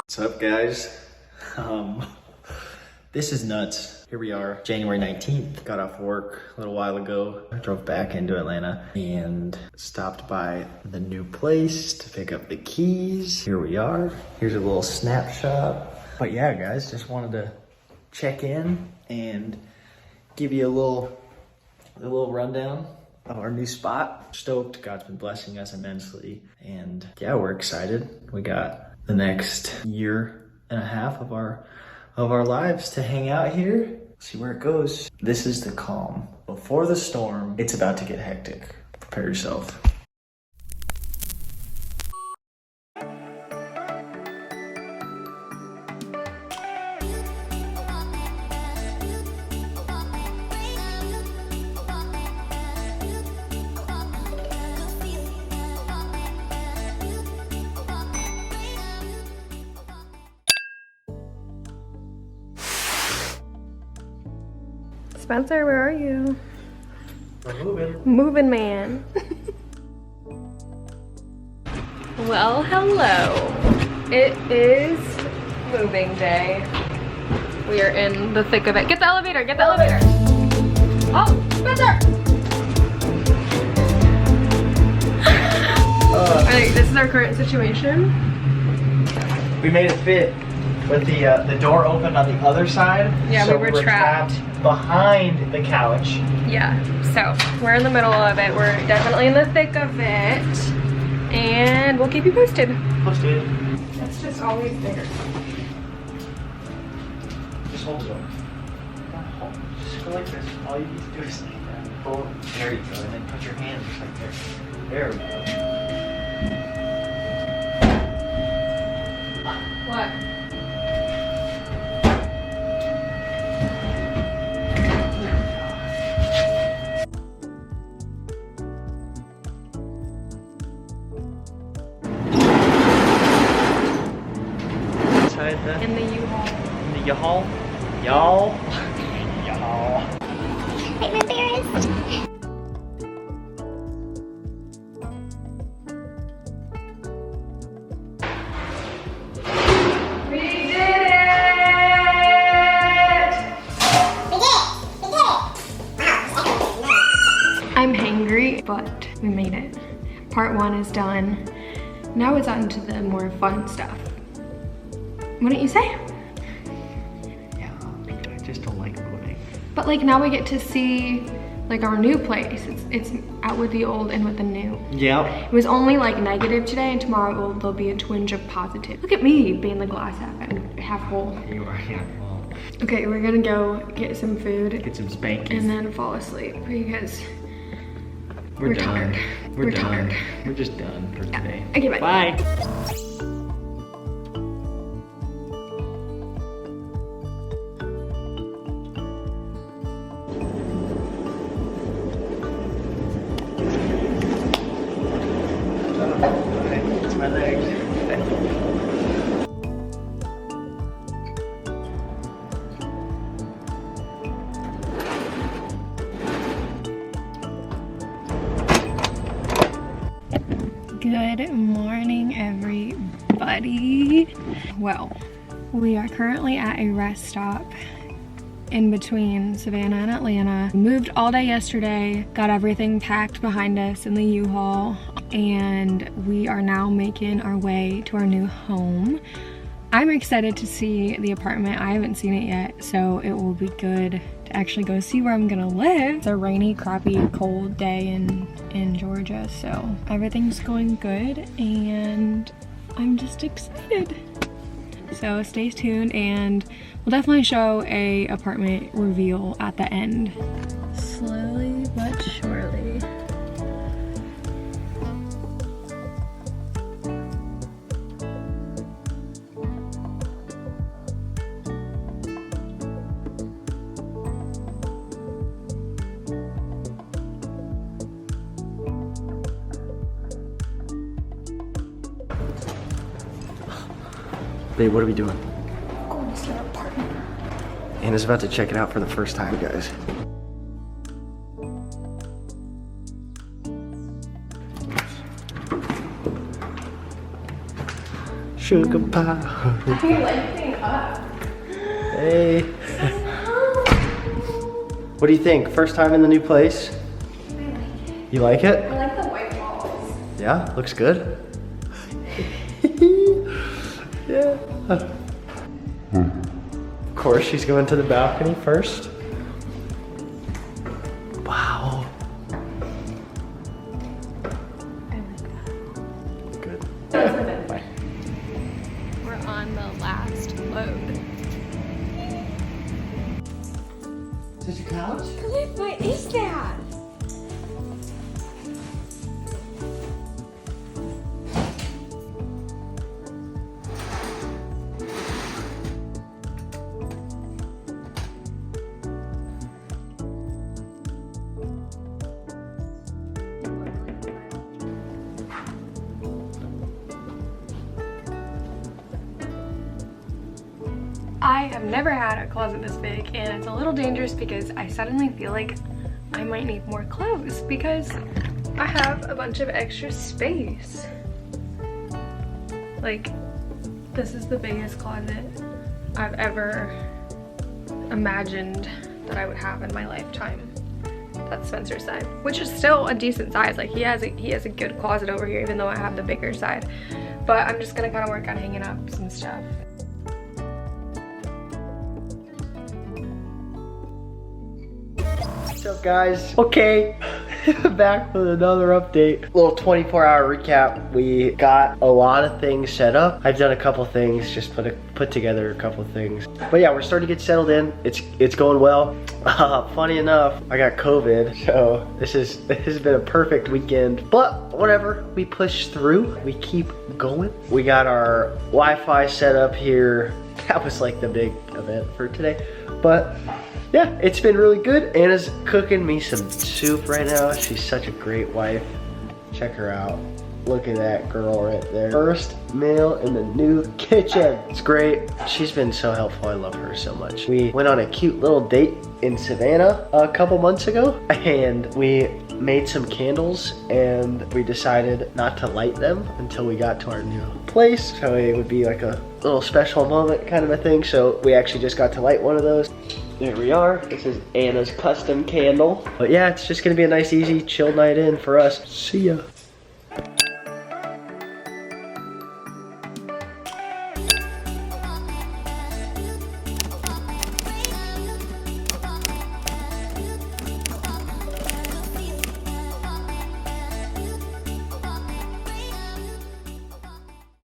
What's up, guys? This is nuts. Here we are, January 19th. Got off work a little while ago. I drove back into Atlanta and stopped by the new place to pick up the keys. Here we are. Here's a little snapshot. But yeah, guys, just wanted to check in and give you a little rundown of our new spot. Stoked. God's been blessing us immensely. And yeah, we're excited. We got the next year and a half of our lives to hang out here. See where it goes. This is the calm. Before the storm, it's about to get hectic. Prepare yourself. Spencer, where are you? We're moving. Moving man. Well, hello. It is moving day. We are in the thick of it. Get the elevator, get the elevator. Oh, Spencer! Alright, this is our current situation. We made it fit with the door open on the other side. Yeah, so we were trapped behind the couch. Yeah, so we're in the middle of it. We're definitely in the thick of it. And we'll keep you posted. Posted. It's just always bigger. Just hold it over. Just go like this. All you need to do is like that. Pull. There you go. And then put your hand just like there. There we go. What? In the U-Haul. In the U-Haul? Y'all? Y'all. I'm embarrassed. We did it! I'm hangry, but we made it. Part 1 is done. Now it's on to the more fun stuff. Wouldn't you say? Yeah, I just don't like moving. But like now we get to see like our new place. It's out with the old and with the new. Yeah. It was only like negative today, and tomorrow there'll be a twinge of positive. Look at me being the glass half full. You are, yeah. Well, Okay, we're gonna go get some food get some spankies. and then fall asleep because we're done. tired. We're We're done. tired. We're just done for today. Okay, bye. Bye. It's my legs. Good morning, everybody. Well, we are currently at a rest stop in between Savannah and Atlanta. We moved all day yesterday, got everything packed behind us in the U-Haul, and we are now making our way to our new home. I'm excited to see the apartment. I haven't seen it yet, so it will be good to actually go see where I'm gonna live. It's a rainy, crappy, cold day in Georgia, so everything's going good, and I'm just excited. So stay tuned, and we'll definitely show a apartment reveal at the end. Slowly but surely. Babe, what are we doing? Going to see our apartment. Anna's about to check it out for the first time, guys. sugar pie. You like being up. Hey. What do you think? First time in the new place? You like it? I like the white walls. Yeah, looks good. Yeah. Of course, she's going to the balcony first. Wow. Good. Bye. We're on the last load. Is this your couch? Cliff, what is that? I have never had a closet this big, and it's a little dangerous because I suddenly feel like I might need more clothes because I have a bunch of extra space. Like, this is the biggest closet I've ever imagined that I would have in my lifetime. That's Spencer's side, which is still a decent size. Like, he has a good closet over here, even though I have the bigger side. But I'm just gonna kind of work on hanging up some stuff. What's up, guys? Okay, back with another update. Little 24-hour recap. We got a lot of things set up. I've done a couple things, just put together a couple things. But yeah, we're starting to get settled in. It's going well. Funny enough, I got COVID, so this has been a perfect weekend. But whatever, we push through. We keep going. We got our Wi-Fi set up here. That was like the big event for today. But yeah, it's been really good. Anna's cooking me some soup right now. She's such a great wife. Check her out. Look at that girl right there. First meal in the new kitchen. It's great. She's been so helpful. I love her so much. We went on a cute little date in Savannah a couple months ago, and we made some candles, and we decided not to light them until we got to our new place. So it would be like a little special moment kind of a thing. So we actually just got to light one of those. There we are. This is Anna's custom candle. But yeah, it's just gonna be a nice, easy, chill night in for us. See ya.